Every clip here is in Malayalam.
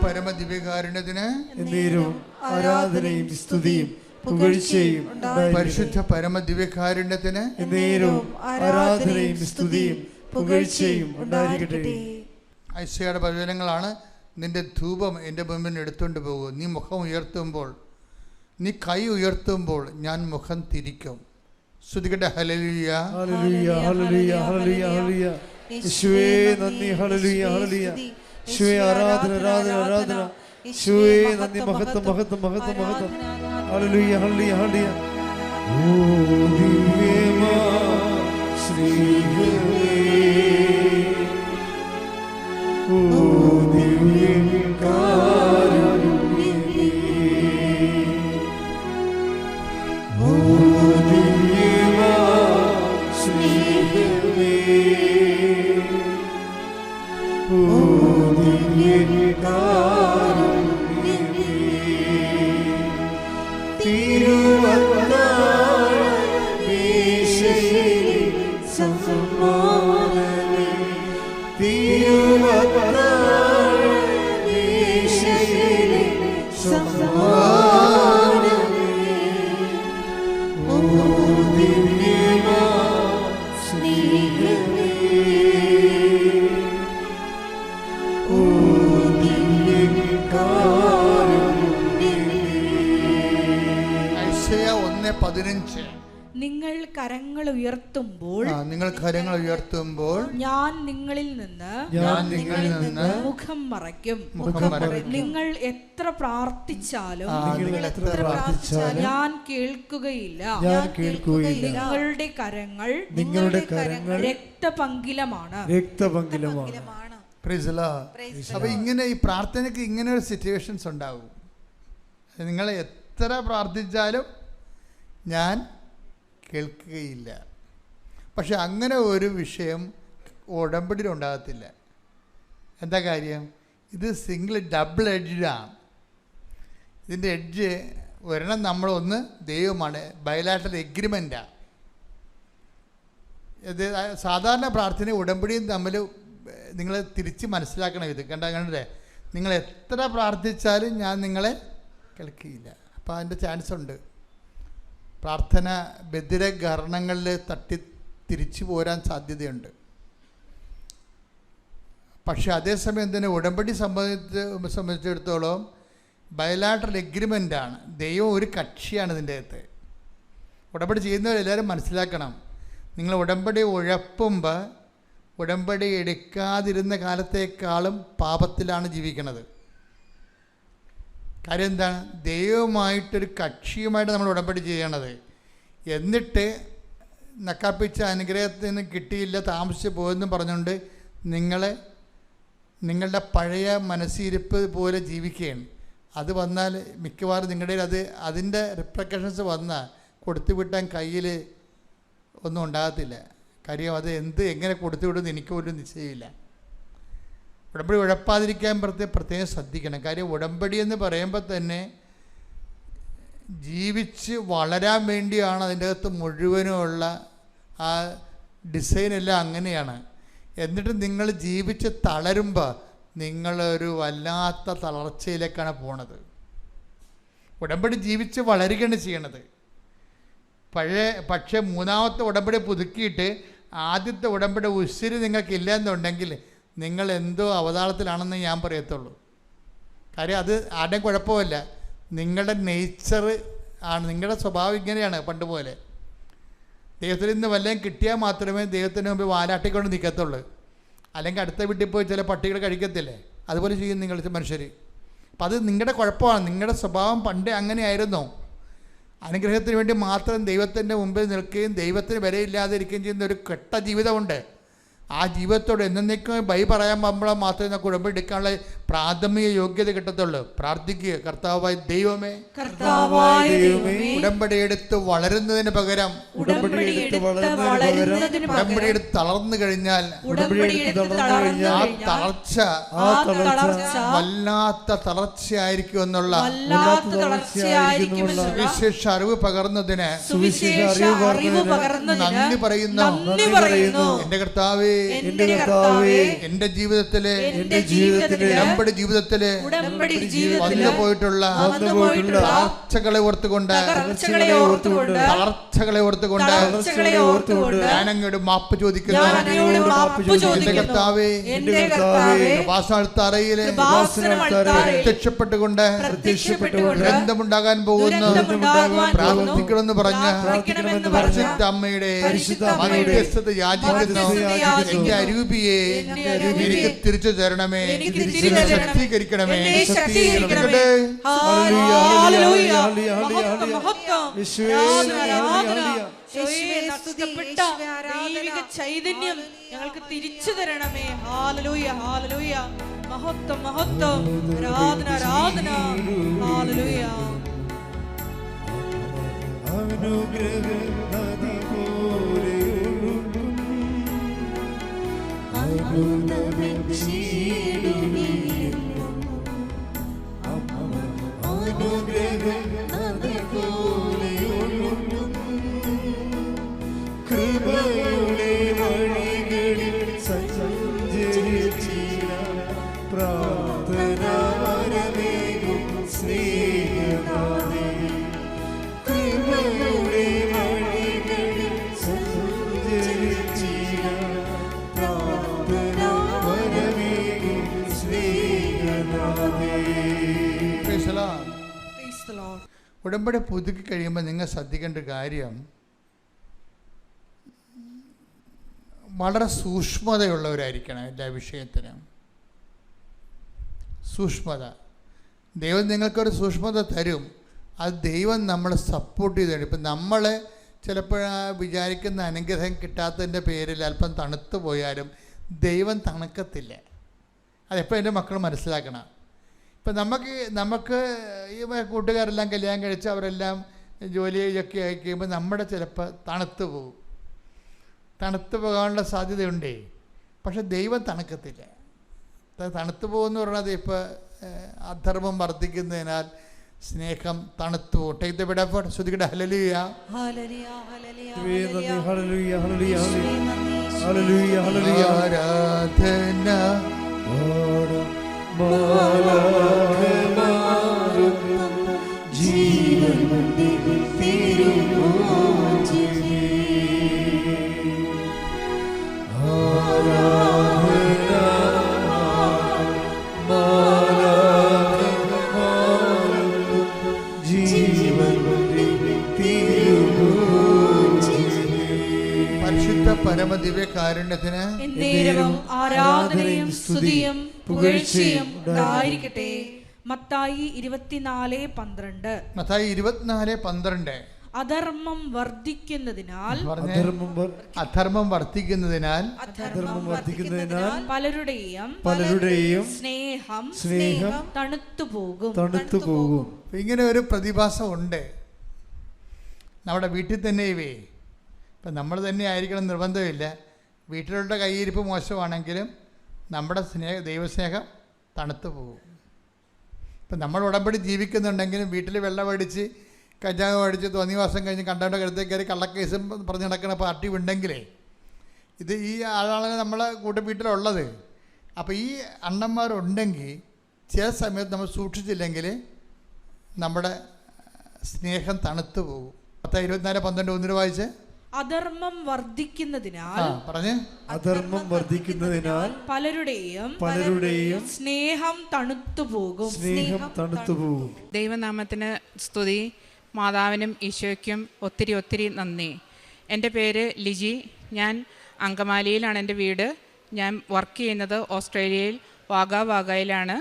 പരമദിവ്യകാരുണ്യത്തിന് ആരാധനയും സ്തുതിയും പുകഴ്ചയും. പരിശുദ്ധ പരമദിവ്യകാരുണ്യത്തിന് ആരാധനയും സ്തുതിയും പുകഴ്ചയും ഉണ്ടായിരിക്കട്ടെ. ഐസയുടെ വചനങ്ങളാണ്. നിന്റെ ധൂപം എൻ്റെ മുമ്പിൽ എടുത്തുകൊണ്ട് പോകും. നീ മുഖം ഉയർത്തുമ്പോൾ, നീ കൈ ഉയർത്തുമ്പോൾ ഞാൻ മുഖം തിരിക്കും. ശ്രുതികട്ടെ. Hallelujah, hallelujah, hallelujah, hallelujah, hallelujah. യേശുവേ നന്ദി. Hallelujah, hallelujah. യേശുവേ ആരാധന, ആരാധന, ആരാധന. യേശുവേ നന്ദി. മഹത്വം, മഹത്വം, മഹത്വം, മഹത്വം. Hallelujah, hallelujah, hallelujah. ഓ ദിവ്യമാ ശ്രീഹരേ, ഓ ദിവ്യകാരുണ്യമേ, ഓ ദിവ്യമാ ശ്രീഹരേ, ഓ ദിവ്യകാരുണ്യമേ. തിരുവത്താഴമേശയിലെ സമ്മാനമേ, തിരുവത്താഴമേശയിലെ സമ്മാനമേ, ഓ ദിവ്യമാ സ്നേഹമേ, ഓ ദിവ്യകാരുണ്യമേ. ഐസയ 1:15. നിങ്ങൾ കരങ്ങൾ ഉയർത്തുമ്പോൾ ഞാൻ നിങ്ങളിൽ നിന്ന് മുഖം മറയ്ക്കും. നിങ്ങൾ എത്ര പ്രാർത്ഥിച്ചാലും ഞാൻ കേൾക്കുകയില്ല. നിങ്ങളുടെ കരങ്ങൾ രക്തപങ്കിലമാണ്. അപ്പൊ ഇങ്ങനെ ഈ പ്രാർത്ഥനയ്ക്ക് ഇങ്ങനെ ഒരു സിറ്റുവേഷൻസ് ഉണ്ടാവും. നിങ്ങൾ എത്ര പ്രാർത്ഥിച്ചാലും ഞാൻ കേൾക്കുകയില്ല. പക്ഷെ അങ്ങനെ ഒരു വിഷയം ഉടമ്പടിയിൽ ഉണ്ടാകത്തില്ല. എന്താ കാര്യം? ഇത് ഡബിൾ എഡ്ജാണ്. ഇതിൻ്റെ എഡ്ജ് ഒരെണ്ണം നമ്മളൊന്ന് ദൈവമാണ്, ബയലാറ്ററൽ എഗ്രിമെൻ്റാണ്. ഇത് സാധാരണ പ്രാർത്ഥന ഉടമ്പടിയും തമ്മിൽ നിങ്ങൾ തിരിച്ച് മനസ്സിലാക്കണം. ഇത് കണ്ടല്ലേ, നിങ്ങൾ എത്ര പ്രാർത്ഥിച്ചാലും ഞാൻ നിങ്ങളെ കേൾക്കുകയില്ല. അപ്പോൾ അതിൻ്റെ ചാൻസ് ഉണ്ട്. പ്രാർത്ഥന ബദിരകരണങ്ങളിൽ തട്ടി തിരിച്ചു പോരാൻ സാധ്യതയുണ്ട്. പക്ഷെ അതേസമയം തന്നെ ഉടമ്പടി സംബന്ധിച്ചിടത്തോളം ബയലാറ്ററൽ എഗ്രിമെൻ്റാണ്. ദൈവം ഒരു കക്ഷിയാണ് ഇതിൻ്റെ അകത്ത്. ഉടമ്പടി ചെയ്യുന്നവരെല്ലാവരും മനസ്സിലാക്കണം. നിങ്ങൾ ഉടമ്പടി ഉഴപ്പുമ്പോൾ ഉടമ്പടി എടുക്കാതിരുന്ന കാലത്തേക്കാളും പാപത്തിലാണ് ജീവിക്കുന്നത്. കാര്യം എന്താണ്? ദൈവമായിട്ടൊരു കക്ഷിയുമായിട്ട് നമ്മൾ ഉടമ്പടി ചെയ്യണത്. എന്നിട്ട് നക്കാപ്പിച്ച അനുഗ്രഹത്തിൽ നിന്ന് കിട്ടിയില്ല, താമസിച്ച് പോയെന്നും പറഞ്ഞുകൊണ്ട് നിങ്ങളുടെ പഴയ മനസ്സിരിപ്പ് പോലെ ജീവിക്കുകയാണ്. അത് വന്നാൽ മിക്കവാറും നിങ്ങളുടെ അതിൻ്റെ റിപ്രക്കഷൻസ് വന്നാൽ കൊടുത്തുവിട്ടാൻ കയ്യിൽ ഒന്നും ഉണ്ടാകത്തില്ല. കാര്യം അത് എങ്ങനെ കൊടുത്തുവിടുമെന്ന് എനിക്ക് പോലും നിശ്ചയമില്ല. ഉടമ്പടി ഉഴപ്പാതിരിക്കാൻ പ്രത്യേകം ശ്രദ്ധിക്കണം. കാര്യം ഉടമ്പടി എന്ന് പറയുമ്പോൾ തന്നെ ജീവിച്ച് വളരാൻ വേണ്ടിയാണ് അതിൻ്റെ അകത്ത് മുഴുവനുമുള്ള ആ ഡിസൈനെല്ലാം അങ്ങനെയാണ്. എന്നിട്ട് നിങ്ങൾ ജീവിച്ച് തളരുമ്പോൾ നിങ്ങളൊരു വല്ലാത്ത തളർച്ചയിലേക്കാണ് പോണത്. ഉടമ്പടി ജീവിച്ച് വളരുകയാണ് ചെയ്യണത്. പക്ഷേ മൂന്നാമത്തെ ഉടമ്പടി പുതുക്കിയിട്ട് ആദ്യത്തെ ഉടമ്പടി ഉശിരി നിങ്ങൾക്കില്ല എന്നുണ്ടെങ്കിൽ നിങ്ങൾ എന്തോ അവതാളത്തിലാണെന്ന് ഞാൻ പറയത്തുള്ളൂ. കാര്യം അത് ആരുടെയും കുഴപ്പമില്ല, നിങ്ങളുടെ നേച്ചർ ആണ്, നിങ്ങളുടെ സ്വഭാവം ഇങ്ങനെയാണ്. പണ്ട് പോലെ ദൈവത്തിൽ നിന്ന് വല്ലതും കിട്ടിയാൽ മാത്രമേ ദൈവത്തിന് മുമ്പ് വാലാട്ടിക്കൊണ്ട് നിൽക്കത്തുള്ളൂ. അല്ലെങ്കിൽ അടുത്ത വീട്ടിൽ പോയി ചില പട്ടികൾ കഴിക്കത്തില്ലേ, അതുപോലെ ചെയ്യും നിങ്ങൾ മനുഷ്യർ. അപ്പം അത് നിങ്ങളുടെ കുഴപ്പമാണ്. നിങ്ങളുടെ സ്വഭാവം പണ്ടേ അങ്ങനെയായിരുന്നു. അനുഗ്രഹത്തിന് വേണ്ടി മാത്രം ദൈവത്തിൻ്റെ മുമ്പിൽ നിൽക്കുകയും ദൈവത്തിന് വിലയില്ലാതെ ഇരിക്കുകയും ചെയ്യുന്ന ഒരു കെട്ട ജീവിതമുണ്ട്. ആ ജീവിതത്തോട് എന്നേക്കും ബൈ പറയാൻ പോകുമ്പോൾ മാത്രമേ നമുക്ക് ഉടമ്പടി എടുക്കാനുള്ള പ്രാഥമിക യോഗ്യത കിട്ടത്തുള്ളൂ. പ്രാർത്ഥിക്കുക, കർത്താവായ ദൈവമേ, ഉടമ്പടി എടുത്ത് വളരുന്നതിന് പകരം ഉടമ്പടി എടുത്ത് തളർന്നു കഴിഞ്ഞാൽ ആ തളർച്ച വല്ലാത്ത തളർച്ചയായിരിക്കും എന്നുള്ള സുവിശേഷ അറിവ് പകർന്നതിന് നന്ദി പറയുന്നു. എന്റെ കർത്താവേ, എന്റെ ജീവിതത്തിലെ ഉടമ്പടി ജീവിതത്തില് വന്നു പോയിട്ടുള്ള തകർച്ചകളെ ഓർത്തുകൊണ്ട് ഞാൻ അങ്ങോട്ട് മാപ്പ് ചോദിക്കുന്നു. കർത്താവേ, കൃപാസനത്തറയില് പ്രത്യക്ഷപ്പെട്ടുകൊണ്ട് ഗ്രന്ഥമുണ്ടാകാൻ പോകുന്നു പ്രാർത്ഥിക്കണമെന്ന് പറഞ്ഞ പരിശുദ്ധ അമ്മയുടെ മധ്യസ്ഥത യാചിക്കുന്നു. എന്റെ അരൂപിയെ എനിക്ക് തിരിച്ചു തരണമേ, ശക്തീകരിക്കണമേ. നഷ്ടപ്പെട്ട ദൈവിക ചൈതന്യം ഞങ്ങൾക്ക് തിരിച്ചു തരണമേ. Hallelujah, hallelujah. മഹത്വം, മഹത്വം. ആരാധന, ആരാധന. ഹല്ലേലൂയ. കൃപയുടെ വഴികളിൽ സഞ്ചരിച്ചിട പ്രാർത്ഥന വരമേകും സ്നേഹനാഥേ. കൃപയുടെ വഴികളിൽ സഞ്ചരിച്ചിട പ്രാർത്ഥന വരമേകും സ്നേഹനാഥേ. ഉടമ്പടി പുതുക്കി കഴിയുമ്പോൾ നിങ്ങൾ ശ്രദ്ധിക്കേണ്ട കാര്യം, വളരെ സൂക്ഷ്മതയുള്ളവരായിരിക്കണം എല്ലാ വിഷയത്തിനും. സൂക്ഷ്മത ദൈവം നിങ്ങൾക്കൊരു സൂക്ഷ്മത തരും. അത് ദൈവം നമ്മളെ സപ്പോർട്ട് ചെയ്ത് തരും. ഇപ്പം നമ്മൾ ചിലപ്പോൾ വിചാരിക്കുന്ന അനുഗ്രഹം കിട്ടാത്തതിൻ്റെ പേരിൽ അല്പം തണുത്തു പോയാലും ദൈവം തണുക്കത്തില്ല. അതെപ്പോൾ എൻ്റെ മക്കൾ മനസ്സിലാക്കണം. ഇപ്പം നമുക്ക് ഈ കൂട്ടുകാരെല്ലാം കല്യാണം കഴിച്ച് അവരെല്ലാം ജോലിയൊക്കെ ആയി കഴിയുമ്പോൾ നമ്മുടെ ചിലപ്പോൾ തണുത്തു പോകാനുള്ള സാധ്യതയുണ്ടേ. പക്ഷെ ദൈവം തണുക്കത്തില്ല. തണുത്തു പോകുമെന്ന് പറഞ്ഞാൽ ഇപ്പോൾ അധർമ്മം വർദ്ധിക്കുന്നതിനാൽ സ്നേഹം തണുത്തു പോകും. Take the bid effort. ശ്രുതിക്കട്ടെ hallelujah, hallelujah, hallelujah, hallelujah, hallelujah. ആരാധന ജീവൻ പരിശുദ്ധ പരമദിവ്യകാരുണ്യത്തിന് ആരാധനയും സ്തുതിയും പുകഴ്ചയും ഉണ്ടായിരിക്കട്ടെ. മത്തായി 24:12. മത്തായി 24:12. അധർമ്മം വർദ്ധിക്കുന്നതിനാൽ പലരുടെയും സ്നേഹം തണുത്തു പോകും. ഇങ്ങനെ ഒരു പ്രതിഭാസം ഉണ്ട് നമ്മുടെ വീട്ടിൽ തന്നെ. ഇപ്പം നമ്മൾ തന്നെ ആയിരിക്കണം നിർബന്ധമില്ല. വീട്ടിലുള്ള കയ്യിരിപ്പ് മോശമാണെങ്കിലും നമ്മുടെ ദൈവസ്നേഹം തണുത്തു പോകും. ഇപ്പം നമ്മൾ ഉടമ്പടി ജീവിക്കുന്നുണ്ടെങ്കിലും വീട്ടിൽ വെള്ളം അടിച്ച് കഞ്ചാവ് അടിച്ച് തോന്നിവാസം കഴിഞ്ഞ് കണ്ടവൻ്റെ കരുത്തേക്ക് കയറി കള്ളക്കേസും പറഞ്ഞ് നടക്കുന്ന പാർട്ടി ഉണ്ടെങ്കിലേ ഇത് ഈ ആളാണ് നമ്മളെ വീട്ടിലുള്ളത്. അപ്പോൾ ഈ അണ്ണന്മാരുണ്ടെങ്കിൽ ചില സമയത്ത് നമ്മൾ സൂക്ഷിച്ചില്ലെങ്കിൽ നമ്മുടെ സ്നേഹം തണുത്തു പോകും. 24:12 വായിച്ച്. അധർമ്മം വർദ്ധിക്കുന്നതിനാൽ പലരുടെയും സ്നേഹം തണുത്തു പോകും. ദൈവനാമത്തിന് സ്തുതി. മാതാവിനും ഈശോയ്ക്കും ഒത്തിരി നന്ദി. എൻ്റെ പേര് ലിജി. ഞാൻ അങ്കമാലിയിലാണ് എൻ്റെ വീട്. ഞാൻ വർക്ക് ചെയ്യുന്നത് ഓസ്ട്രേലിയയിൽ വാഗയിലാണ്.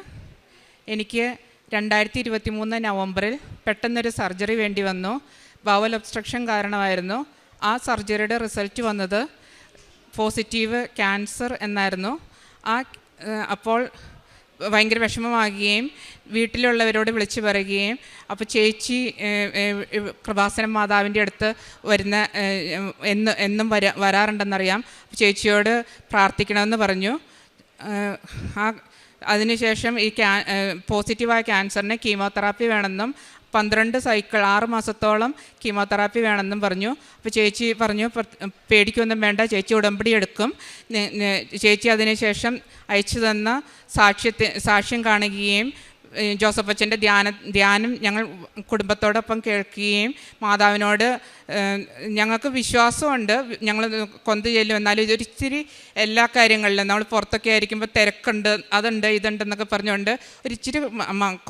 എനിക്ക് 2023 നവംബറിൽ പെട്ടെന്നൊരു സർജറി വേണ്ടി വന്നു. ബവൽ ഒബ്സ്ട്രക്ഷൻ കാരണമായിരുന്നു. ആ സർജറിയുടെ റിസൾട്ട് വന്നത് പോസിറ്റീവ് ക്യാൻസർ എന്നായിരുന്നു. അപ്പോൾ ഭയങ്കര വിഷമമാകുകയും വീട്ടിലുള്ളവരോട് വിളിച്ചു പറയുകയും അപ്പോൾ ചേച്ചി കൃപാസനം മാതാവിൻ്റെ അടുത്ത് എന്നും വരാറുണ്ടെന്നറിയാം. ചേച്ചിയോട് പ്രാർത്ഥിക്കണമെന്ന് പറഞ്ഞു. അതിനുശേഷം ഈ പോസിറ്റീവായ ക്യാൻസറിന് കീമോതെറാപ്പി വേണമെന്നും 12 സൈക്കിൾ 6 മാസത്തോളം കീമോതെറാപ്പി വേണമെന്നും പറഞ്ഞു. അപ്പോൾ ചേച്ചി പറഞ്ഞു പേടിക്കൊന്നും വേണ്ട, ചേച്ചി ഉടമ്പടി എടുക്കും. ചേച്ചി അതിനുശേഷം അയച്ചു തന്ന സാക്ഷ്യം കാണുകയും ജോസഫ് അച്ഛൻ്റെ ധ്യാനം ഞങ്ങൾ കുടുംബത്തോടൊപ്പം കേൾക്കുകയും മാതാവിനോട് ഞങ്ങൾക്ക് വിശ്വാസമുണ്ട്, ഞങ്ങൾ കൊന്ത ചെല്ലും. എന്നാലും ഇതൊരിച്ചിരി എല്ലാ കാര്യങ്ങളിലും നമ്മൾ പുറത്തൊക്കെ ആയിരിക്കുമ്പോൾ തിരക്കുണ്ട്, അതുണ്ട് ഇതുണ്ടെന്നൊക്കെ പറഞ്ഞുകൊണ്ട് ഒരിച്ചിരി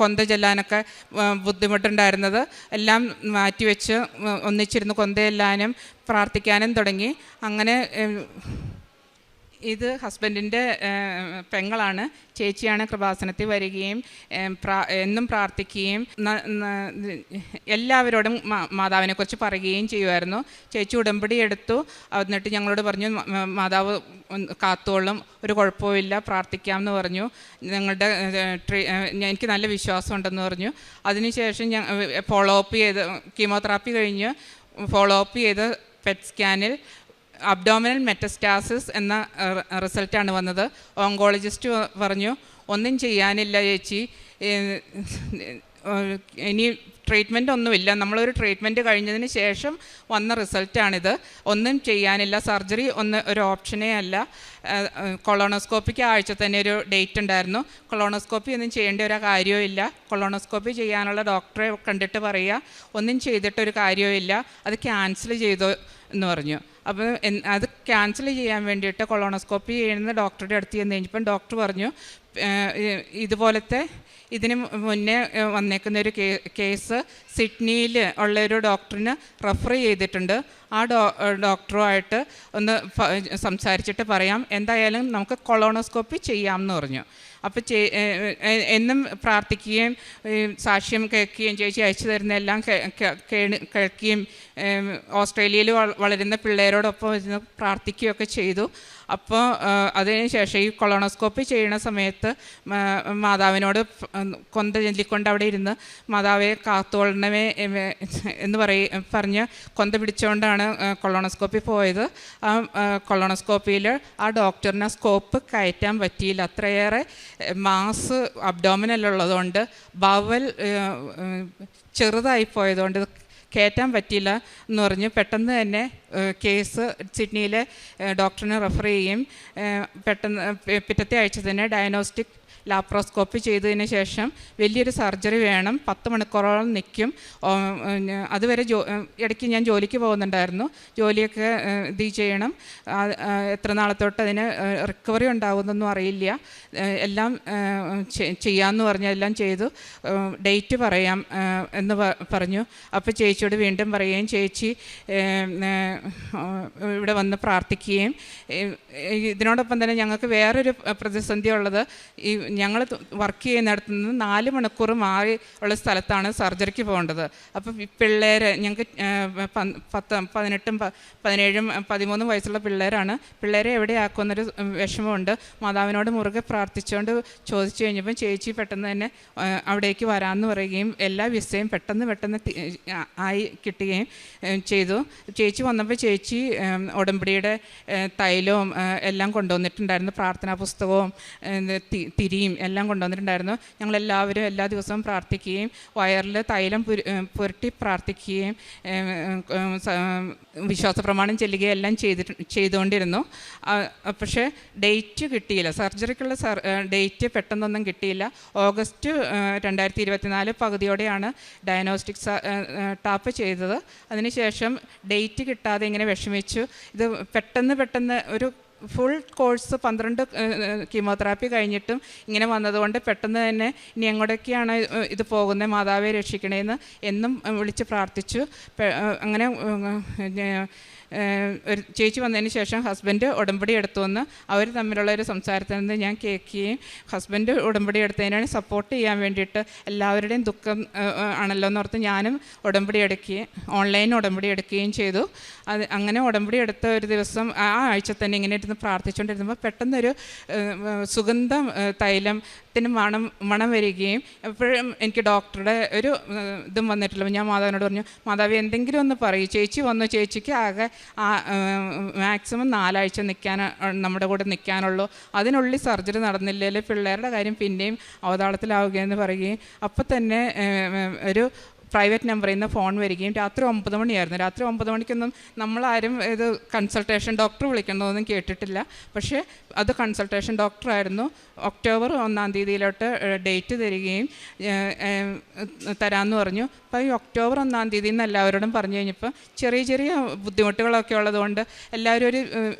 കൊന്ത ചെല്ലാനൊക്കെ ബുദ്ധിമുട്ടുണ്ടായിരുന്നത് എല്ലാം മാറ്റിവെച്ച് ഒന്നിച്ചിരുന്ന് കൊന്ത ചെല്ലാനും പ്രാർത്ഥിക്കാനും തുടങ്ങി. അങ്ങനെ ഇത് ഹസ്ബൻഡിൻ്റെ പെങ്ങളാണ്. ചേച്ചിയാണ് കൃപാസനത്തിൽ വരികയും എന്നും പ്രാർത്ഥിക്കുകയും എല്ലാവരോടും മാതാവിനെക്കുറിച്ച് പറയുകയും ചെയ്യുമായിരുന്നു. ചേച്ചി ഉടമ്പടി എടുത്തു. എന്നിട്ട് ഞങ്ങളോട് പറഞ്ഞു മാതാവ് കാത്തോളും, ഒരു കുഴപ്പമില്ല, പ്രാർത്ഥിക്കാമെന്ന് പറഞ്ഞു. ഞങ്ങളുടെ എനിക്ക് നല്ല വിശ്വാസമുണ്ടെന്ന് പറഞ്ഞു. അതിനുശേഷം ഫോളോ അപ്പ് ചെയ്ത് കീമോതെറാപ്പി കഴിഞ്ഞ് ഫോളോ അപ്പ് ചെയ്ത് പെറ്റ് സ്കാനിൽ അബ്ഡോമിനൽ മെറ്റസ്റ്റാസിസ് എന്ന റിസൾട്ടാണ് വന്നത്. ഓങ്കോളജിസ്റ്റ് പറഞ്ഞു ഒന്നും ചെയ്യാനില്ല ചേച്ചി, ഇനി ട്രീറ്റ്മെൻ്റ് ഒന്നുമില്ല. നമ്മളൊരു ട്രീറ്റ്മെൻറ്റ് കഴിഞ്ഞതിന് ശേഷം വന്ന റിസൾട്ടാണിത്. ഒന്നും ചെയ്യാനില്ല, സർജറി ഒരു ഓപ്ഷനേ അല്ല. കൊളോണോസ്കോപ്പിക്ക് ആഴ്ച തന്നെ ഒരു ഡേറ്റ് ഉണ്ടായിരുന്നു. കൊളോണോസ്കോപ്പി ഒന്നും ചെയ്യേണ്ട ഒരു കാര്യവുമില്ല. കൊളോണോസ്കോപ്പി ചെയ്യാനുള്ള ഡോക്ടറെ കണ്ടിട്ട് പറയുക ഒന്നും ചെയ്തിട്ടൊരു കാര്യവുമില്ല, അത് ക്യാൻസൽ ചെയ്തോ എന്ന് പറഞ്ഞു. അപ്പോൾ അത് ക്യാൻസൽ ചെയ്യാൻ വേണ്ടിയിട്ട് കൊളോണോസ്കോപ്പി ചെയ്യുന്ന ഡോക്ടറുടെ അടുത്ത് ചെന്ന് കഴിഞ്ഞപ്പം ഡോക്ടർ പറഞ്ഞു ഇതുപോലത്തെ ഇതിന് മുന്നേ വന്നേക്കുന്ന ഒരു കേസ് സിഡ്നിയിൽ ഉള്ളൊരു ഡോക്ടറിന് റെഫർ ചെയ്തിട്ടുണ്ട്. ആ ഡോക്ടറുമായിട്ട് ഒന്ന് സംസാരിച്ചിട്ട് പറയാം, എന്തായാലും നമുക്ക് കൊളോണോസ്കോപ്പി ചെയ്യാമെന്ന് പറഞ്ഞു. അപ്പോൾ എന്നും പ്രാർത്ഥിക്കുകയും സാക്ഷ്യം കേൾക്കുകയും ചേച്ചി അയച്ചു തരുന്ന എല്ലാം കേൾക്കുകയും ഓസ്ട്രേലിയയിൽ വളരുന്ന പിള്ളേരോടൊപ്പം ഇരുന്ന് പ്രാർത്ഥിക്കുകയൊക്കെ ചെയ്തു. അപ്പോൾ അതിനുശേഷം ഈ കൊളോണോസ്കോപ്പി ചെയ്യുന്ന സമയത്ത് മാതാവിനോട് കൊന്ത ചൊല്ലിക്കൊണ്ട് അവിടെ ഇരുന്ന് മാതാവെ കാത്തോളണമേ എന്ന് പറഞ്ഞ് കൊന്ത പിടിച്ചുകൊണ്ടാണ് കൊളോണോസ്കോപ്പി പോയത്. ആ കൊളോണോസ്കോപ്പിയിൽ ആ ഡോക്ടറിന് സ്കോപ്പ് കയറ്റാൻ പറ്റിയില്ല. അത്രയേറെ മാസ് അബ്ഡോമിനലുള്ളതുകൊണ്ട് ബവൽ ചെറുതായി പോയതുകൊണ്ട് കയറ്റാൻ പറ്റിയില്ല എന്ന് പറഞ്ഞ് പെട്ടെന്ന് തന്നെ കേസ് സിഡ്നിയിലെ ഡോക്ടറിനെ റെഫർ ചെയ്യുകയും പെട്ടെന്ന് പിറ്റത്തെ ആഴ്ച തന്നെ ഡയഗ്നോസ്റ്റിക് ലാപ്രോസ്കോപ്പി ചെയ്തതിന് ശേഷം വലിയൊരു സർജറി വേണം, 10 മണിക്കൂറോളം നിൽക്കും. അതുവരെ ഇടയ്ക്ക് ഞാൻ ജോലിക്ക് പോകുന്നുണ്ടായിരുന്നു, ജോലിയൊക്കെ ഇത് ചെയ്യണം. എത്ര നാളത്തോട്ട് അതിന് റിക്കവറി ഉണ്ടാകുമെന്നൊന്നും അറിയില്ല. എല്ലാം ചെയ്യാമെന്ന് പറഞ്ഞ് എല്ലാം ചെയ്തു. ഡേറ്റ് പറയാം എന്ന് പറഞ്ഞു. അപ്പോൾ ചേച്ചിയോട് വീണ്ടും പറയുകയും ചേച്ചി ഇവിടെ വന്ന് പ്രാർത്ഥിക്കുകയും ഇതിനോടൊപ്പം തന്നെ ഞങ്ങൾക്ക് വേറൊരു പ്രതിസന്ധി ഉള്ളത്, ഈ ഞങ്ങൾ വർക്ക് ചെയ്യുന്നിടത്തു നിന്ന് 4 മണിക്കൂർ മാറി ഉള്ള സ്ഥലത്താണ് സർജറിക്ക് പോകേണ്ടത്. അപ്പോൾ പിള്ളേരെ ഞങ്ങൾക്ക് 18, 17, 13 വയസ്സുള്ള പിള്ളേരാണ്. പിള്ളേരെ എവിടെയാക്കുമെന്നൊരു വിഷമമുണ്ട്. മാതാവിനോട് മുറുകെ പ്രാർത്ഥിച്ചുകൊണ്ട് ചോദിച്ചു കഴിഞ്ഞപ്പം ചേച്ചി പെട്ടെന്ന് തന്നെ അവിടേക്ക് വരാമെന്ന് പറയുകയും എല്ലാ വിസയും പെട്ടെന്ന് ആയി കിട്ടുകയും ചെയ്തു. ചേച്ചി വന്നപ്പോൾ ചേച്ചി ഉടമ്പടിയുടെ തൈലവും എല്ലാം കൊണ്ടുവന്നിട്ടുണ്ടായിരുന്നു, പ്രാർത്ഥനാ പുസ്തകവും തിരിയും എല്ലാം കൊണ്ടുവന്നിട്ടുണ്ടായിരുന്നു. ഞങ്ങളെല്ലാവരും എല്ലാ ദിവസവും പ്രാർത്ഥിക്കുകയും വയറിൽ തൈലം പുരട്ടി പ്രാർത്ഥിക്കുകയും വിശ്വാസ പ്രമാണം ചെല്ലുകയും എല്ലാം ചെയ്തുകൊണ്ടിരുന്നു. പക്ഷേ ഡേറ്റ് കിട്ടിയില്ല, സർജറിക്കുള്ള ഡേറ്റ് പെട്ടെന്നൊന്നും കിട്ടിയില്ല. ഓഗസ്റ്റ് 2024 പകുതിയോടെയാണ് ഡയഗ്നോസ്റ്റിക് ടാപ്പ് ചെയ്തത്. അതിനുശേഷം ഡേറ്റ് കിട്ടാതെ ഇങ്ങനെ വിഷമിച്ചു. ഇത് പെട്ടെന്ന് ഒരു ഫുൾ കോഴ്സ് 12 കീമോതെറാപ്പി കഴിഞ്ഞിട്ടും ഇങ്ങനെ വന്നതുകൊണ്ട് പെട്ടെന്ന് തന്നെ ഇനി എങ്ങോട്ടൊക്കെയാണ് ഇത് പോകുന്നത്, മാതാവെ രക്ഷിക്കണേന്ന് എന്നും വിളിച്ച് പ്രാർത്ഥിച്ചു. അങ്ങനെ ഒരു ചേച്ചി വന്നതിന് ശേഷം ഹസ്ബൻഡ് ഉടമ്പടി എടുത്തുവന്ന് അവർ തമ്മിലുള്ള ഒരു സംസാരത്തിൽ നിന്ന് ഞാൻ കേൾക്കുകയും ഹസ്ബൻഡ് ഉടമ്പടി എടുത്തതിനാണ് സപ്പോർട്ട് ചെയ്യാൻ വേണ്ടിയിട്ട് എല്ലാവരുടെയും ദുഃഖം ആണല്ലോ എന്നോർത്ത് ഞാനും ഉടമ്പടി എടുക്കുകയും ഓൺലൈൻ ഉടമ്പടി എടുക്കുകയും ചെയ്തു. അങ്ങനെ ഉടമ്പടി എടുത്ത ഒരു ദിവസം ആ ആഴ്ച തന്നെ ഇങ്ങനെ ഇരുന്ന് പ്രാർത്ഥിച്ചുകൊണ്ടിരുന്നപ്പോൾ പെട്ടെന്നൊരു സുഗന്ധം തൈലത്തിന് മണം വരികയും എപ്പോഴും എനിക്ക് ഡോക്ടറുടെ ഒരു ഇതും വന്നിട്ടില്ല. ഞാൻ മാതാവിനോട് പറഞ്ഞു, മാതാവി എന്തെങ്കിലും ഒന്ന് പറയൂ. ചേച്ചി വന്നു, ചേച്ചിക്ക് ആകെ മാക്സിമം 4 ആഴ്ച നമ്മുടെ കൂടെ നിൽക്കാനുള്ളൂ, അതിനുള്ളിൽ സർജറി നടന്നില്ലെങ്കിൽ പിള്ളേരുടെ കാര്യം പിന്നെയും അവതാളത്തിലാവുകയെന്ന് പറയുകയും അപ്പം തന്നെ ഒരു പ്രൈവറ്റ് നമ്പറിൽ നിന്ന് ഫോൺ വരികയും രാത്രി 9 മണിയായിരുന്നു. രാത്രി 9 മണിക്കൊന്നും നമ്മളാരും ഇത് കൺസൾട്ടേഷൻ ഡോക്ടർ വിളിക്കണമെന്നൊന്നും കേട്ടിട്ടില്ല. പക്ഷേ അത് കൺസൾട്ടേഷൻ ഡോക്ടറായിരുന്നു. ഒക്ടോബർ 1-ാം തീയതിയിലോട്ട് ഡേറ്റ് തരികയും തരാമെന്ന് പറഞ്ഞു. അപ്പോൾ ഈ ഒക്ടോബർ 1-ാം തീയതി എന്ന് എല്ലാവരോടും പറഞ്ഞു കഴിഞ്ഞപ്പോൾ ചെറിയ ചെറിയ ബുദ്ധിമുട്ടുകളൊക്കെ ഉള്ളതുകൊണ്ട് എല്ലാവരും ഒരു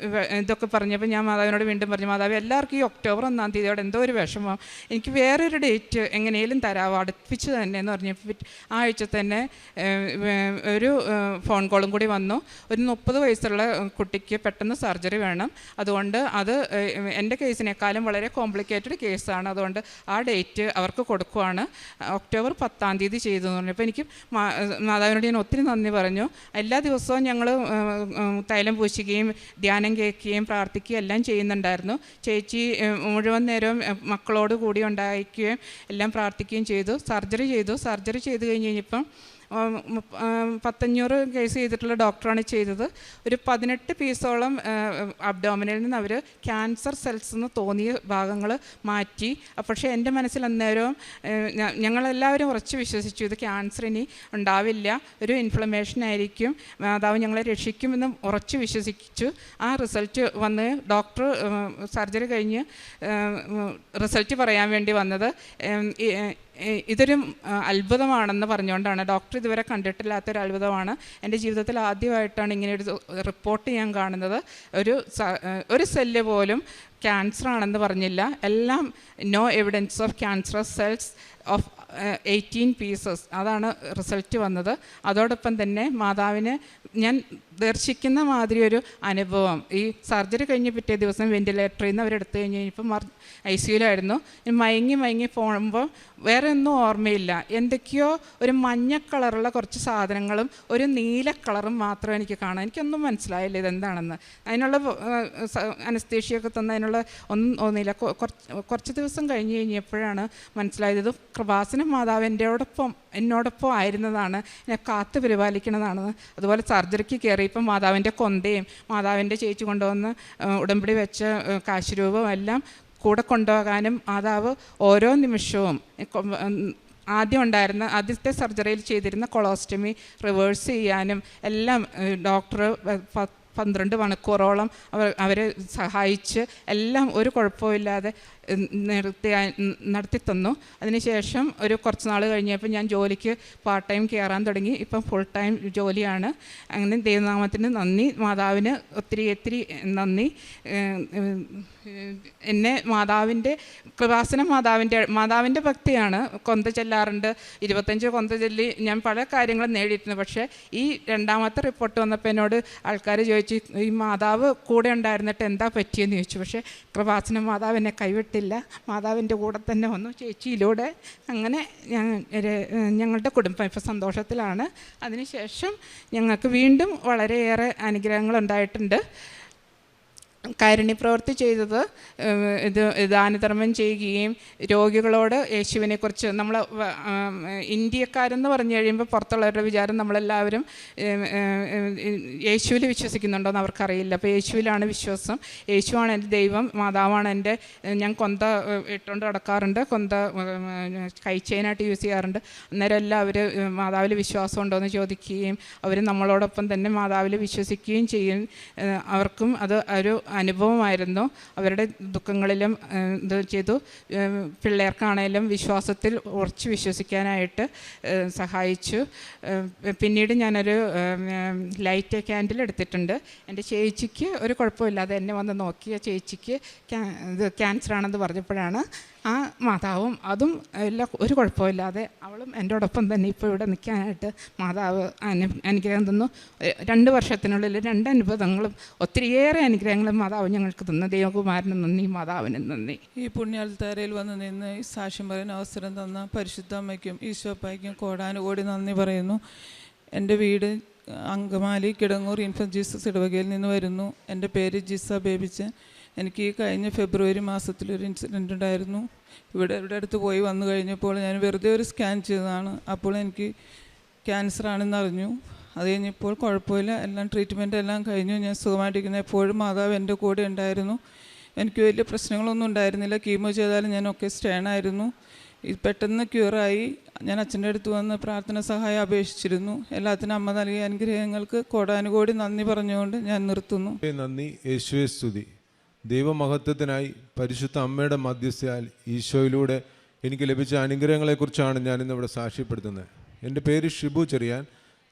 ഇതൊക്കെ പറഞ്ഞപ്പോൾ ഞാൻ മാതാവിനോട് വീണ്ടും പറഞ്ഞു, മാതാവ് എല്ലാവർക്കും ഈ ഒക്ടോബർ 1-ാം തീയതിയോടെ എന്തോ ഒരു വിഷമം, എനിക്ക് വേറൊരു ഡേറ്റ് എങ്ങനെയും തരാമോ, അടുപ്പിച്ച് തന്നെ എന്ന് പറഞ്ഞപ്പോൾ ആ ആഴ്ച തന്നെ ഒരു ഫോൺ കോളും കൂടി വന്നു. ഒരു 30 വയസ്സുള്ള കുട്ടിക്ക് പെട്ടെന്ന് സർജറി വേണം, അതുകൊണ്ട് അത് എൻ്റെ കേസിനേക്കാളും വളരെ കോംപ്ലിക്കേറ്റഡ് കേസാണ്, അതുകൊണ്ട് ആ ഡേറ്റ് അവർക്ക് കൊടുക്കുവാണ്. ഒക്ടോബർ 10-ാം തീയതി ചെയ്തു എന്ന് പറഞ്ഞു. അപ്പോൾ എനിക്ക് മാതാവിനോട് ഞാൻ ഒത്തിരി നന്ദി പറഞ്ഞു. എല്ലാ ദിവസവും ഞങ്ങൾ തൈലം പൂശുകയും ധ്യാനം കേൾക്കുകയും പ്രാർത്ഥിക്കുകയും എല്ലാം ചെയ്യുന്നുണ്ടായിരുന്നു. ചേച്ചി മുഴുവൻ നേരവും മക്കളോട് കൂടി ഉണ്ടായിരിക്കുകയും എല്ലാം പ്രാർത്ഥിക്കുകയും ചെയ്തു. സർജറി ചെയ്ത് കഴിഞ്ഞപ്പം 500 കേസ് ചെയ്തിട്ടുള്ള ഡോക്ടറാണ് ചെയ്തത്. ഒരു 18 പീസോളം അബ്ഡോമിനിൽ നിന്ന് അവർ ക്യാൻസർ സെൽസ് എന്ന് തോന്നിയ ഭാഗങ്ങൾ മാറ്റി. പക്ഷേ എൻ്റെ മനസ്സിൽ അന്നേരവും ഞങ്ങളെല്ലാവരും ഉറച്ച് വിശ്വസിച്ചു ഇത് ക്യാൻസർ ഇനി ഉണ്ടാവില്ല, ഒരു ഇൻഫ്ലമേഷൻ ആയിരിക്കും, മാതാവ് ഞങ്ങളെ രക്ഷിക്കുമെന്നും ഉറച്ച് വിശ്വസിച്ചു. ആ റിസൾട്ട് വന്ന് ഡോക്ടർ സർജറി കഴിഞ്ഞ് റിസൾട്ട് പറയാൻ വേണ്ടി വന്നത് ഇതൊരു അത്ഭുതമാണെന്ന് പറഞ്ഞുകൊണ്ടാണ്. ഡോക്ടർ ഇതുവരെ കണ്ടിട്ടില്ലാത്തൊരു അത്ഭുതമാണ്. എൻ്റെ ജീവിതത്തിൽ ആദ്യമായിട്ടാണ് ഇങ്ങനെയൊരു റിപ്പോർട്ട് ഞാൻ കാണുന്നത്. ഒരു സെല്ല് പോലും ക്യാൻസർ ആണെന്ന് പറഞ്ഞില്ല. എല്ലാം no evidence of cancerous cells of 18 pieces, അതാണ് റിസൾട്ട് വന്നത്. അതോടൊപ്പം തന്നെ മാതാവിന് ഞാൻ ദർശിക്കുന്ന മാതിരി ഒരു അനുഭവം. ഈ സർജറി കഴിഞ്ഞ് പിറ്റേ ദിവസം വെൻറ്റിലേറ്ററിൽ നിന്ന് അവരെടുത്ത് കഴിഞ്ഞ് കഴിഞ്ഞപ്പം ICUലായിരുന്നു. മയങ്ങി പോകുമ്പോൾ വേറെ ഒന്നും ഓർമ്മയില്ല. എന്തൊക്കെയോ ഒരു മഞ്ഞ കളറുള്ള കുറച്ച് സാധനങ്ങളും ഒരു നീല കളറും മാത്രം എനിക്ക് കാണാം. എനിക്കൊന്നും മനസ്സിലായില്ല ഇതെന്താണെന്ന്. അതിനുള്ള അനസ്തേഷ്യയൊക്കെ തന്ന അതിനുള്ള ഒന്നും തോന്നിയില്ല. കുറച്ച് ദിവസം കഴിഞ്ഞ് കഴിഞ്ഞപ്പോഴാണ് മനസ്സിലായത് ഇത് കൃപാസന മാതാവ് എന്നോടൊപ്പം ആയിരുന്നതാണ്, എന്നെ കാത്തു പരിപാലിക്കുന്നതാണ്. അതുപോലെ സർജറിക്ക് കയറിയപ്പം മാതാവിൻ്റെ കൊന്തയും മാതാവിൻ്റെ ചേച്ചി കൊണ്ടുവന്ന് ഉടമ്പടി വെച്ച കാശുരൂപവും എല്ലാം കൂടെ കൊണ്ടുപോകാനും മാതാവ് ഓരോ നിമിഷവും ആദ്യത്തെ സർജറിയിൽ ചെയ്തിരുന്ന കൊളോസ്റ്റമി റിവേഴ്സ് ചെയ്യാനും എല്ലാം ഡോക്ടർ 12 മണിക്കൂറോളം അവരെ സഹായിച്ച് എല്ലാം ഒരു കുഴപ്പമില്ലാതെ നടത്തി തന്നു. അതിനുശേഷം ഒരു കുറച്ച് നാൾ കഴിഞ്ഞപ്പോൾ ഞാൻ ജോലിക്ക് പാർട്ട് ടൈം കയറാൻ തുടങ്ങി. ഇപ്പം ഫുൾ ടൈം ജോലിയാണ്. അങ്ങനെ ദൈവനാമത്തിന് നന്ദി, മാതാവിന് ഒത്തിരി നന്ദി. എന്നെ കൃപാസന മാതാവിൻ്റെ ഭക്തിയാണ്. കൊന്ത ചെല്ലാറുണ്ട്, 25 കൊന്ത ചൊല്ലി ഞാൻ പല കാര്യങ്ങളും നേടിയിട്ടുണ്ട്. പക്ഷേ ഈ 2ാമത്തെ റിപ്പോർട്ട് വന്നപ്പോൾ എന്നോട് ആൾക്കാർ ചോദിച്ചു ഈ മാതാവ് കൂടെ ഉണ്ടായിരുന്നിട്ട് എന്താ പറ്റിയെന്ന് ചോദിച്ചു. പക്ഷേ കൃപാസന മാതാവ് എന്നെ കൈവിട്ടില്ല, മാതാവിൻ്റെ കൂടെ തന്നെ വന്നു ചേച്ചിയിലൂടെ. അങ്ങനെ ഞങ്ങളുടെ കുടുംബം ഇപ്പോൾ സന്തോഷത്തിലാണ്. അതിനുശേഷം ഞങ്ങൾക്ക് വീണ്ടും വളരെയേറെ അനുഗ്രഹങ്ങളുണ്ടായിട്ടുണ്ട്. കാരുണ്യപ്രവൃത്തി ചെയ്തത് ദാനധർമ്മം ചെയ്യുകയും രോഗികളോട് യേശുവിനെക്കുറിച്ച് നമ്മൾ ഇന്ത്യക്കാരെന്ന് പറഞ്ഞു കഴിയുമ്പോൾ പുറത്തുള്ളവരുടെ വിചാരം നമ്മളെല്ലാവരും യേശുവിൽ വിശ്വസിക്കുന്നുണ്ടോയെന്ന് അവർക്കറിയില്ല. അപ്പോൾ യേശുവിലാണ് വിശ്വാസം. യേശുവാണ് എൻ്റെ ദൈവം, മാതാവാണ് എൻ്റെ. ഞാൻ കൊന്ത ഇട്ടുകൊണ്ട് നടക്കാറുണ്ട്, കൊന്ത കൈച്ചെയിനായിട്ട് യൂസ് ചെയ്യാറുണ്ട്. അന്നേരം എല്ലാം അവർ മാതാവിൽ വിശ്വാസം ഉണ്ടോ എന്ന് ചോദിക്കുകയും അവർ നമ്മളോടൊപ്പം തന്നെ മാതാവിൽ വിശ്വസിക്കുകയും ചെയ്യും. അവർക്കും അത് ഒരു അനുഭവമായിരുന്നു. അവരുടെ ദുഃഖങ്ങളിലും ഇത് ചെയ്തു. പിള്ളേർക്കാണേലും വിശ്വാസത്തിൽ ഉറച്ച് വിശ്വസിക്കാനായിട്ട് സഹായിച്ചു. പിന്നീട് ഞാനൊരു ലൈറ്റ് ക്യാൻഡിൽ എടുത്തിട്ടുണ്ട്. എൻ്റെ ചേച്ചിക്ക് ഒരു കുഴപ്പമില്ലാതെ എന്നെ വന്ന് നോക്കിയ ചേച്ചിക്ക് ക്യാൻസറാണെന്ന് പറഞ്ഞപ്പോഴാണ് ആ മാതാവും അതും എല്ലാം ഒരു കുഴപ്പമില്ലാതെ അവളും എൻ്റോടൊപ്പം തന്നെ ഇപ്പോൾ ഇവിടെ നിൽക്കാനായിട്ട് മാതാവ് അനുഗ്രഹം തന്നു. 2 വർഷത്തിനുള്ളിൽ 2 അനുഭവങ്ങളും ഒത്തിരിയേറെ അനുഗ്രഹങ്ങളും മാതാവ് ഞങ്ങൾക്ക് തന്നു. ദൈവകുമാരനും നന്ദി, മാതാവിനും നന്ദി. ഈ പുണ്യാൽത്താരയിൽ വന്ന് നിന്ന് ഈ സാക്ഷ്യം പറയാൻ അവസരം തന്ന പരിശുദ്ധ അമ്മയ്ക്കും ഈശോപ്പായ്ക്കും കോടാനുകോടി നന്ദി പറയുന്നു. എൻ്റെ വീട് അങ്കമാലി കിടങ്ങൂർ ഇൻഫന്റ് ജീസസ് ഇടവകയിൽ നിന്ന് വരുന്നു. എൻ്റെ പേര് ജിസ ബേബിച്ചൻ. എനിക്ക് ഈ കഴിഞ്ഞ ഫെബ്രുവരി മാസത്തിലൊരു ഇൻസിഡൻ്റ് ഉണ്ടായിരുന്നു. ഇവിടെ അടുത്ത് പോയി വന്നു കഴിഞ്ഞപ്പോൾ ഞാൻ വെറുതെ ഒരു സ്കാൻ ചെയ്തതാണ്. അപ്പോൾ എനിക്ക് ക്യാൻസറാണെന്ന് അറിഞ്ഞു. അത് കഴിഞ്ഞപ്പോൾ കുഴപ്പമില്ല, എല്ലാം ട്രീറ്റ്മെൻറ്റ് എല്ലാം കഴിഞ്ഞു, ഞാൻ സുഖമായിട്ടിരിക്കുന്നു. എപ്പോഴും മാതാവ് എൻ്റെ കൂടെ ഉണ്ടായിരുന്നു. എനിക്ക് വലിയ പ്രശ്നങ്ങളൊന്നും ഉണ്ടായിരുന്നില്ല. കീമോ ചെയ്താലും ഞാനൊക്കെ സ്റ്റേണായിരുന്നു. പെട്ടെന്ന് ക്യൂറായി. ഞാൻ അച്ഛൻ്റെ അടുത്ത് വന്ന് പ്രാർത്ഥന സഹായം അപേക്ഷിച്ചിരുന്നു. എല്ലാത്തിനും അമ്മ നൽകിയ അനുഗ്രഹങ്ങൾക്ക് കോടാനുകോടി നന്ദി പറഞ്ഞുകൊണ്ട് ഞാൻ നിർത്തുന്നു. നന്ദി. യേശുവേ സ്തുതി. ദൈവമഹത്വത്തിനായി പരിശുദ്ധ അമ്മയുടെ മധ്യസ്ഥയാൽ ഈശോയിലൂടെ എനിക്ക് ലഭിച്ച അനുഗ്രഹങ്ങളെക്കുറിച്ചാണ് ഞാനിന്നിവിടെ സാക്ഷ്യപ്പെടുത്തുന്നത്. എൻ്റെ പേര് ഷിബു ചെറിയാൻ.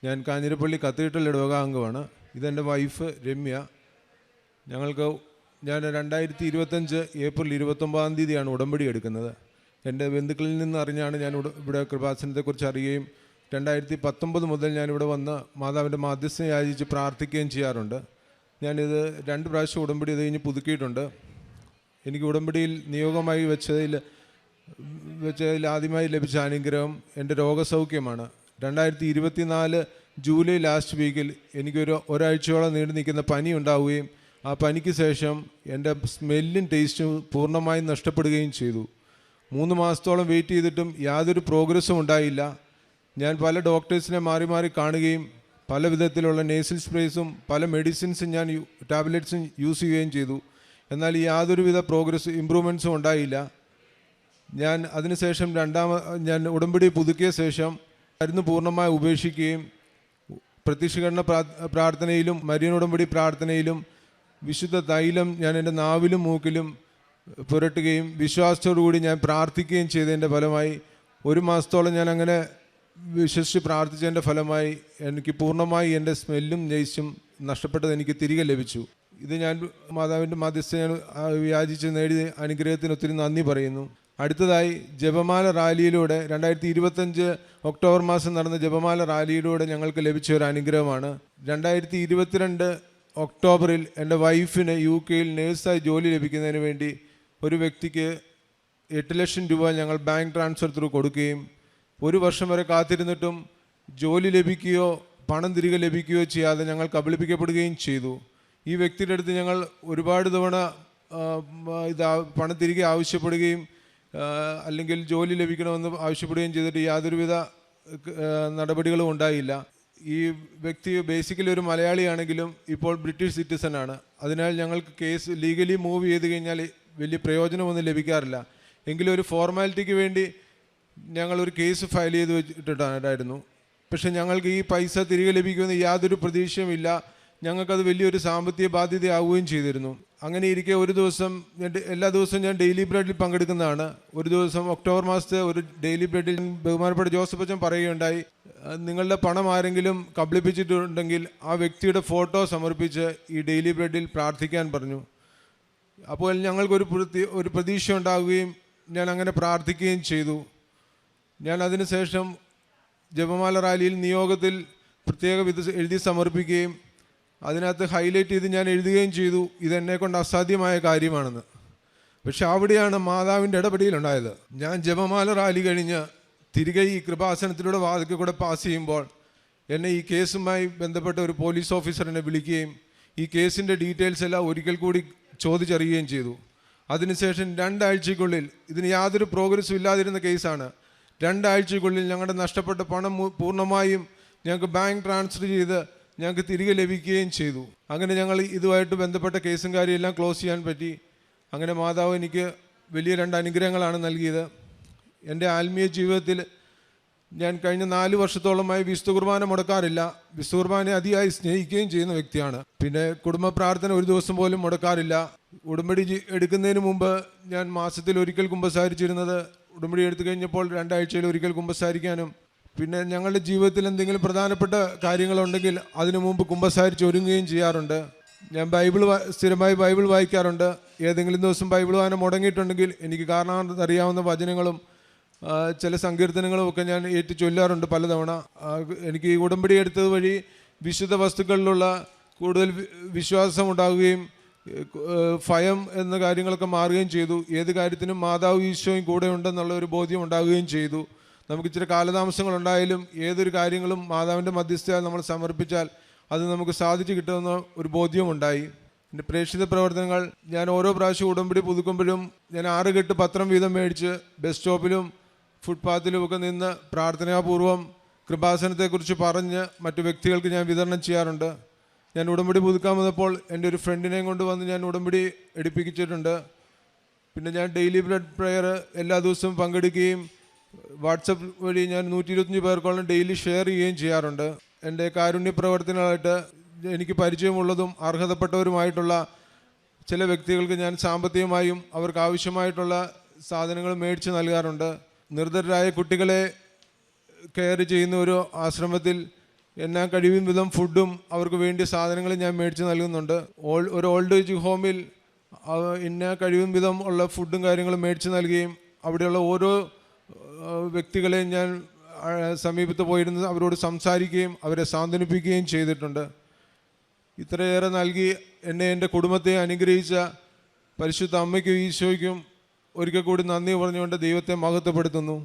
ഞാൻ കാഞ്ഞിരപ്പള്ളി കത്തീഡ്രൽ ഇടവക അംഗമാണ്. ഇതെൻ്റെ വൈഫ് രമ്യ. ഞാൻ 2025 ഏപ്രിൽ 29 ഉടമ്പടി എടുക്കുന്നത്. എൻ്റെ ബന്ധുക്കളിൽ നിന്ന് അറിഞ്ഞാണ് ഞാൻ ഇവിടെ കൃപാസനത്തെക്കുറിച്ച് അറിയുകയും 2019 മുതൽ ഞാനിവിടെ വന്ന് മാതാവിൻ്റെ മാധ്യസ്ഥം യാചിച്ച് പ്രാർത്ഥിക്കുകയും ചെയ്യാറുണ്ട്. ഞാനിത് 2 പ്രാവശ്യം ഉടമ്പടി ഇത് കഴിഞ്ഞ് പുതുക്കിയിട്ടുണ്ട്. എനിക്ക് ഉടമ്പടിയിൽ നിയോഗമായി വെച്ചതിൽ ആദ്യമായി ലഭിച്ച അനുഗ്രഹം എൻ്റെ രോഗസൗഖ്യമാണ്. 2024 ജൂലൈ ലാസ്റ്റ് വീക്കിൽ ഒരാഴ്ചയോളം നീണ്ടു നിൽക്കുന്ന പനി ഉണ്ടാവുകയും ആ പനിക്ക് ശേഷം എൻ്റെ സ്മെല്ലും ടേസ്റ്റും പൂർണ്ണമായും നഷ്ടപ്പെടുകയും ചെയ്തു. 3 മാസത്തോളം വെയിറ്റ് ചെയ്തിട്ടും യാതൊരു പ്രോഗ്രസ്സും ഉണ്ടായില്ല. ഞാൻ പല ഡോക്ടേഴ്സിനെ മാറി മാറി കാണുകയും പല വിധത്തിലുള്ള നേസൽ സ്പ്രേസും പല മെഡിസിൻസും ഞാൻ ടാബ്ലറ്റ്സും യൂസ് ചെയ്യുകയും ചെയ്തു. എന്നാൽ യാതൊരുവിധ ഇമ്പ്രൂവ്മെൻറ്റ്സും ഉണ്ടായില്ല. ഞാൻ അതിനുശേഷം ഞാൻ ഉടമ്പടി പുതുക്കിയ ശേഷം മരുന്ന് പൂർണ്ണമായി ഉപേക്ഷിക്കുകയും പ്രത്യക്ഷീകരണ പ്രാർത്ഥനയിലും മരിയൻ ഉടമ്പടി പ്രാർത്ഥനയിലും വിശുദ്ധ തൈലം ഞാൻ എൻ്റെ നാവിലും മൂക്കിലും പുരട്ടുകയും വിശ്വാസത്തോടുകൂടി ഞാൻ പ്രാർത്ഥിക്കുകയും ചെയ്തതിൻ്റെ ഫലമായി 1 മാസത്തോളം ഞാൻ അങ്ങനെ വിശ്വസിച്ച് പ്രാർത്ഥിച്ചതിൻ്റെ ഫലമായി എനിക്ക് പൂർണ്ണമായി എൻ്റെ സ്മെല്ലും നെയ്സും നഷ്ടപ്പെട്ടത് എനിക്ക് തിരികെ ലഭിച്ചു. ഇത് ഞാൻ മാതാവിൻ്റെ മധ്യസ്ഥ ഞാൻ യാചിച്ച് നേടിയ അനുഗ്രഹത്തിന് ഒത്തിരി നന്ദി പറയുന്നു. അടുത്തതായി ജപമാല റാലിയിലൂടെ 2025 ഒക്ടോബർ മാസം നടന്ന ജപമാല റാലിയിലൂടെ ഞങ്ങൾക്ക് ലഭിച്ച ഒരു അനുഗ്രഹമാണ്. 2022 ഒക്ടോബറിൽ എൻ്റെ വൈഫിന് UK നേഴ്സായി ജോലി ലഭിക്കുന്നതിന് വേണ്ടി ഒരു വ്യക്തിക്ക് 8 ലക്ഷം രൂപ ഞങ്ങൾ ബാങ്ക് ട്രാൻസ്ഫർ ത്രൂ കൊടുക്കുകയും 1 വർഷം വരെ കാത്തിരുന്നിട്ടും ജോലി ലഭിക്കുകയോ പണം തിരികെ ലഭിക്കുകയോ ചെയ്യാതെ ഞങ്ങൾ കബളിപ്പിക്കപ്പെടുകയും ചെയ്തു. ഈ വ്യക്തിയുടെ അടുത്ത് ഞങ്ങൾ ഒരുപാട് തവണ പണം തിരികെ ആവശ്യപ്പെടുകയും അല്ലെങ്കിൽ ജോലി ലഭിക്കണമെന്ന് ആവശ്യപ്പെടുകയും ചെയ്തിട്ട് യാതൊരുവിധ നടപടികളും ഉണ്ടായില്ല. ഈ വ്യക്തി ബേസിക്കലി ഒരു മലയാളിയാണെങ്കിലും ഇപ്പോൾ ബ്രിട്ടീഷ് സിറ്റിസനാണ്. അതിനാൽ ഞങ്ങൾക്ക് കേസ് ലീഗലി മൂവ് ചെയ്ത് കഴിഞ്ഞാൽ വലിയ പ്രയോജനമൊന്നും ലഭിക്കാറില്ല. എങ്കിലും ഒരു ഫോർമാലിറ്റിക്ക് വേണ്ടി ഞങ്ങളൊരു കേസ് ഫയൽ ചെയ്ത് വെച്ചിട്ടുണ്ടായിരുന്നു. പക്ഷെ ഞങ്ങൾക്ക് ഈ പൈസ തിരികെ ലഭിക്കുമെന്ന് യാതൊരു പ്രതീക്ഷയുമില്ല. ഞങ്ങൾക്കത് വലിയൊരു സാമ്പത്തിക ബാധ്യതയാവുകയും ചെയ്തിരുന്നു. അങ്ങനെ ഇരിക്കെ എല്ലാ ദിവസവും ഞാൻ ഡെയിലി ബ്രെഡിൽ പങ്കെടുക്കുന്നതാണ്. ഒരു ദിവസം ഒക്ടോബർ മാസത്തെ ഒരു ഡെയിലി ബ്രെഡിൽ ബഹുമാനപ്പെട്ട ജോസഫ് അച്ഛൻ പറയുകയുണ്ടായി, നിങ്ങളുടെ പണം ആരെങ്കിലും കബളിപ്പിച്ചിട്ടുണ്ടെങ്കിൽ ആ വ്യക്തിയുടെ ഫോട്ടോ സമർപ്പിച്ച് ഈ ഡെയിലി ബ്രെഡിൽ പ്രാർത്ഥിക്കാൻ പറഞ്ഞു. അപ്പോൾ ഞങ്ങൾക്കൊരു പ്രതീക്ഷ ഉണ്ടാവുകയും ഞാൻ അങ്ങനെ പ്രാർത്ഥിക്കുകയും ചെയ്തു. ഞാൻ അതിനുശേഷം ജപമാല റാലിയിൽ നിയോഗത്തിൽ പ്രത്യേക എഴുതി സമർപ്പിക്കുകയും അതിനകത്ത് ഹൈലൈറ്റ് ചെയ്ത് ഞാൻ എഴുതുകയും ചെയ്തു, ഇതെന്നെക്കൊണ്ട് അസാധ്യമായ കാര്യമാണെന്ന്. പക്ഷെ അവിടെയാണ് മാതാവിൻ്റെ ഇടപെടലുണ്ടായത്. ഞാൻ ജപമാല റാലി കഴിഞ്ഞ് തിരികെ ഈ കൃപാസനത്തിലൂടെ വാതിൽക്കൽ കൂടെ പാസ് ചെയ്യുമ്പോൾ എന്നെ ഈ കേസുമായി ബന്ധപ്പെട്ട ഒരു പോലീസ് ഓഫീസർ എന്നെ വിളിക്കുകയും ഈ കേസിൻ്റെ ഡീറ്റെയിൽസ് എല്ലാം ഒരിക്കൽ കൂടി ചോദിച്ചറിയുകയും ചെയ്തു. അതിനുശേഷം 2 ആഴ്ചയ്ക്കുള്ളിൽ, ഇതിന് യാതൊരു പ്രോഗ്രസ്സും ഇല്ലാതിരുന്ന കേസാണ്, 2 ആഴ്ചയ്ക്കുള്ളിൽ ഞങ്ങളുടെ നഷ്ടപ്പെട്ട പണം പൂർണ്ണമായും ഞങ്ങൾക്ക് ബാങ്ക് ട്രാൻസ്ഫർ ചെയ്ത് ഞങ്ങൾക്ക് തിരികെ ലഭിക്കുകയും ചെയ്തു. അങ്ങനെ ഞങ്ങൾ ഇതുമായിട്ട് ബന്ധപ്പെട്ട കേസും കാര്യമെല്ലാം ക്ലോസ് ചെയ്യാൻ പറ്റി. അങ്ങനെ മാതാവ് എനിക്ക് വലിയ 2 അനുഗ്രഹങ്ങളാണ് നൽകിയത്. എൻ്റെ ആത്മീയ ജീവിതത്തിൽ ഞാൻ കഴിഞ്ഞ 4 വർഷത്തോളമായി വിശുദ്ധ കുർബാന മുടക്കാറില്ല. വിശുദ്ധ കുർബാനയെ അതിയായി സ്നേഹിക്കുകയും ചെയ്യുന്ന വ്യക്തിയാണ്. പിന്നെ കുടുംബ പ്രാർത്ഥന ഒരു ദിവസം പോലും മുടക്കാറില്ല. ഉടമ്പടി എടുക്കുന്നതിന് മുമ്പ് ഞാൻ മാസത്തിൽ ഒരിക്കൽ കുമ്പസാരിച്ചിരുന്നത് ഉടമ്പടി എടുത്തു കഴിഞ്ഞപ്പോൾ 2 ആഴ്ചയിൽ ഒരിക്കൽ കുമ്പസാരിക്കാനും, പിന്നെ ഞങ്ങളുടെ ജീവിതത്തിൽ എന്തെങ്കിലും പ്രധാനപ്പെട്ട കാര്യങ്ങളുണ്ടെങ്കിൽ അതിനു മുമ്പ് കുമ്പസാരിച്ച് ഒരുങ്ങുകയും ചെയ്യാറുണ്ട്. ഞാൻ സ്ഥിരമായി ബൈബിൾ വായിക്കാറുണ്ട്. ഏതെങ്കിലും ദിവസം ബൈബിൾ വായന മുടങ്ങിയിട്ടുണ്ടെങ്കിൽ എനിക്ക് കാരണം അറിയാവുന്ന വചനങ്ങളും ചില സങ്കീർത്തനങ്ങളും ഒക്കെ ഞാൻ ഏറ്റു ചൊല്ലാറുണ്ട് പലതവണ. എനിക്ക് ഈ ഉടമ്പടി എടുത്തത് വഴി വിശുദ്ധ വസ്തുക്കളിലുള്ള കൂടുതൽ വിശ്വാസം ഉണ്ടാകുകയും ഭയം എന്ന കാര്യങ്ങളൊക്കെ മാറുകയും ചെയ്തു. ഏത് കാര്യത്തിനും മാതാവ് ഈശോയും കൂടെ ഉണ്ടെന്നുള്ള ഒരു ബോധ്യം ഉണ്ടാകുകയും ചെയ്തു. നമുക്ക് ഇച്ചിരി കാലതാമസങ്ങളുണ്ടായാലും ഏതൊരു കാര്യങ്ങളും മാതാവിൻ്റെ മധ്യസ്ഥയാൽ നമ്മൾ സമർപ്പിച്ചാൽ അത് നമുക്ക് സാധിച്ചു കിട്ടുമെന്ന ഒരു ബോധ്യമുണ്ടായി. എൻ്റെ പ്രേക്ഷിത പ്രവർത്തനങ്ങൾ ഞാൻ ഓരോ പ്രാവശ്യം ഉടമ്പടി പുതുക്കുമ്പോഴും ഞാൻ 6 കെട്ട് പത്രം വീതം മേടിച്ച് ബസ് സ്റ്റോപ്പിലും ഫുട്പാത്തിലുമൊക്കെ നിന്ന് പ്രാർത്ഥനാപൂർവം കൃപാസനത്തെക്കുറിച്ച് പറഞ്ഞ് മറ്റു വ്യക്തികൾക്ക് ഞാൻ വിതരണം ചെയ്യാറുണ്ട്. ഞാൻ ഉടമ്പടി പുതുക്കാൻ വന്നപ്പോൾ എൻ്റെ ഒരു ഫ്രണ്ടിനെയും കൊണ്ട് വന്ന് ഞാൻ ഉടമ്പടി എടുപ്പിച്ചിട്ടുണ്ട്. പിന്നെ ഞാൻ ഡെയിലി ബ്രെഡ് പ്രെയർ എല്ലാ ദിവസവും പങ്കെടുക്കുകയും വാട്സപ്പ് വഴി ഞാൻ 125 പേർക്കോളം ഡെയിലി ഷെയർ ചെയ്യുകയും ചെയ്യാറുണ്ട്. എൻ്റെ കാരുണ്യ പ്രവർത്തനമായിട്ട് എനിക്ക് പരിചയമുള്ളതും അർഹതപ്പെട്ടവരുമായിട്ടുള്ള ചില വ്യക്തികൾക്ക് ഞാൻ സാമ്പത്തികമായും അവർക്ക് ആവശ്യമായിട്ടുള്ള സാധനങ്ങൾ മേടിച്ച് നൽകാറുണ്ട്. നിർധനരായ കുട്ടികളെ കെയർ ചെയ്യുന്ന ഒരു ആശ്രമത്തിൽ എന്നാ കഴിയും വിധം ഫുഡും അവർക്ക് വേണ്ടിയ സാധനങ്ങളും ഞാൻ മേടിച്ച് നൽകുന്നുണ്ട്. ഒരു ഓൾഡ് ഏജ് ഹോമിൽ എന്നാ കഴിയും വിധം ഉള്ള ഫുഡും കാര്യങ്ങളും മേടിച്ച് നൽകുകയും അവിടെയുള്ള ഓരോ വ്യക്തികളെയും ഞാൻ സമീപത്ത് പോയിരുന്ന് അവരോട് സംസാരിക്കുകയും അവരെ സാന്ത്വനിപ്പിക്കുകയും ചെയ്തിട്ടുണ്ട്. ഇത്രയേറെ നൽകി എന്നെ എൻ്റെ കുടുംബത്തെ അനുഗ്രഹിച്ച പരിശുദ്ധ അമ്മയ്ക്കും ഈശോയ്ക്കും ഒരിക്കൽ കൂടി നന്ദി പറഞ്ഞുകൊണ്ട് ദൈവത്തെ മഹത്വപ്പെടുത്തുന്നു.